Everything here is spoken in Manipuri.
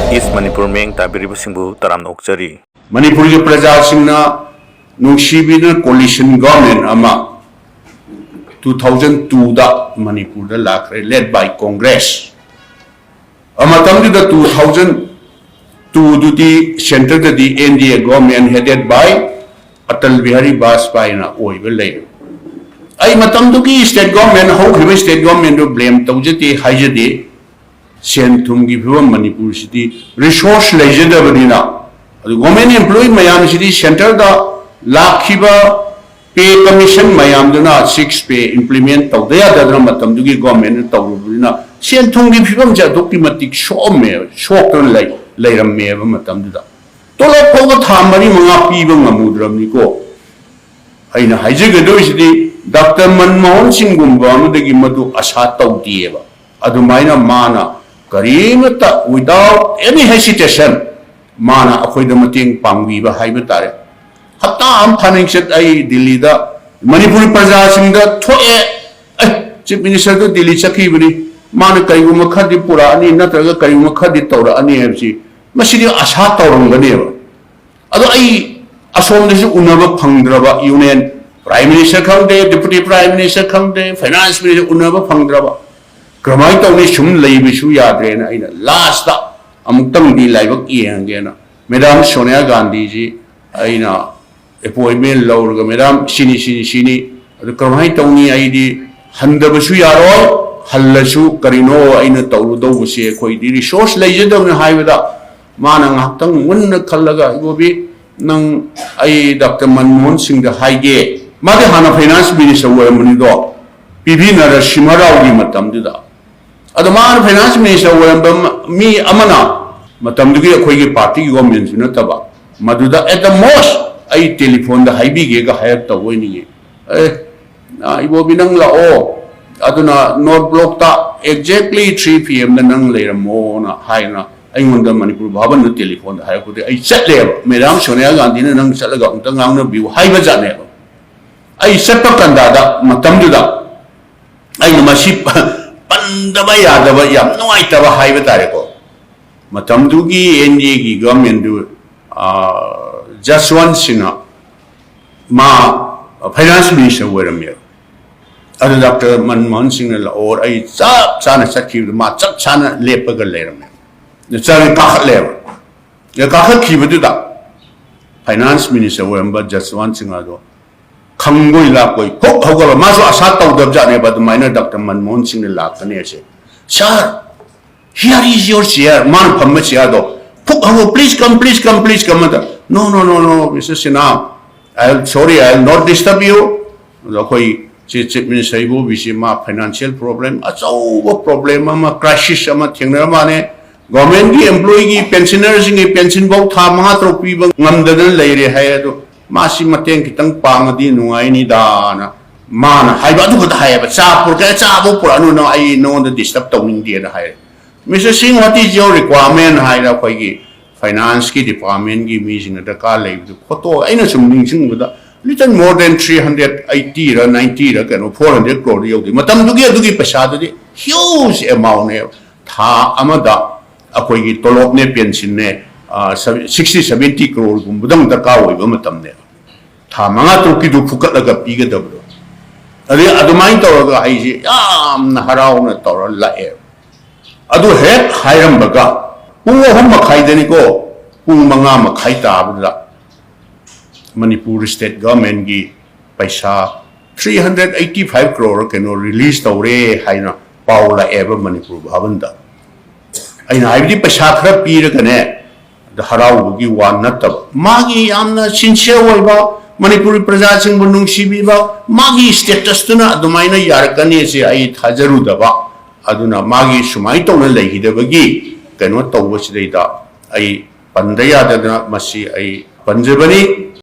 East Manipur Meng Tabiri Singbu Taram Okjari. Manipur ke praja singna nungsibina coalition government ama 2002 da Manipur da lakre led by Congress. Ama tamdi da 2002 du di center da di NDA government headed by Atal Bihari Vajpayee na oiba lay. Ay matam du ki state government how kriba state government do blame tawjati haijadi Sentum gi bhiwa Manipur city resource lejada badina. Government employee mayam city center da lakhiba pay commission mayam duna 6 pay implement taw daya dadra matam du gi government taw badina sentum gi bhiwa ja documentic show me shock ton lay ram me ba matam du da tola ko ga thamari manga pi ba ngamudram ni ko aina haije ga do city Dr. Manmohan Singh gumba amudagi madu asa taw dieba adumaina mana karimata without any hesitation mana akhoi da mating pangwi ba haiba tare hatta am thaning set ai Delhi da Manipur praja sing da thoe chief minister do Delhi chakhi bani mana kaigu makhadi pura ani natraga kaigu makhadi tawra ani hebsi masidi asha tawrang gane ba ado ai asom desu unaba phangdraba union prime minister khangde deputy prime minister khangde finance minister unaba phangdraba Kramai tau ni sum lay bisu yadre na ina last da amutang di laibak iyan na Madam Sonia Gandhi ji aina appointment laur ga Madam sini adu kramai tau ni ai di handa bisu yaro hallasu karino aina tau do busi khoi di resource lay jadam na haibada mana ngakang munna khallaga Ibobi nang ai Dr. Manmohan Singh da haige made hana finance minister wa muni do PV Narasimha Rao gi matam da Adaman finance minister me amana matamdugi akhoi party government na taba maduda at the most ai telephone da haibi ge ga hayat ta woini Ibobi nang lao aduna north block ta exactly 3 p.m na nang leiramo na haina aingonda Manipur bhaban na telephone da hay ko ai chatle Madam Sonia Gandhi na nang chalaga ungta ngang na view haiba jane ai sepa kanda da matamduda ai namaship Pandaba yadaba yam no aitaba haiba tare ko matamdugi NDA gi government du Jaswant Singh ma finance minister were me adu Dr. Manmohan Singh la or ai chap chana sakhi ma chap chana lepaga leram ne chari ka le ya ka khi bu da finance minister were ba Jaswant Singh ado Kangoi la koi ko hoga maso asa taw dab jane ba maina Dr. Manmohan Singh la kane se sir here is your chair man phamma chair do puk ho please come no Mr. Sinha I'll not disturb you the koi chief minister Ibobi ma financial problem aso problem ma crisis ma thengna ma ne government gi employee gi pensioners gi pension bau tha ma tro pi ba ngamdadan leire hai do Masi mateng kitang pangadi nungai ni dana mana haiba du kata haiba cha pur ka cha bu pur anu no ai no the disturb tawning dia da hai Mr. Singh what is your requirement hai da koi gi finance ki department gi meeting da ka lai du photo ai na sum ning sing da little more than 380 ra 90 ra kano 400 crore yo di matam du gi paisa du di huge amount ne tha amada akoi gi tolop ne pension ne 60-70 crore gumbudang da ka oiba matam ne tha manga to ki du phukat laga pi ga dabro ade adumai tawraga ai ji yam na harau na tawra la e adu hek hairam baga pung hom makhai deni ko pung manga makhai ta bula Manipur state government gi paisa 385 crore keno release tawre haina paula eba Manipur bhavanda aina ai di paisa khara pi ra kane harau gi wan natab magi amna sincere oiba Manipuri praja sing bunung sibi ba magi status tuna adumaina yarakani se ai thajaru daba aduna magi sumai tawna leihidabagi kano tawbas deida ai pandaya da masi ai panjabani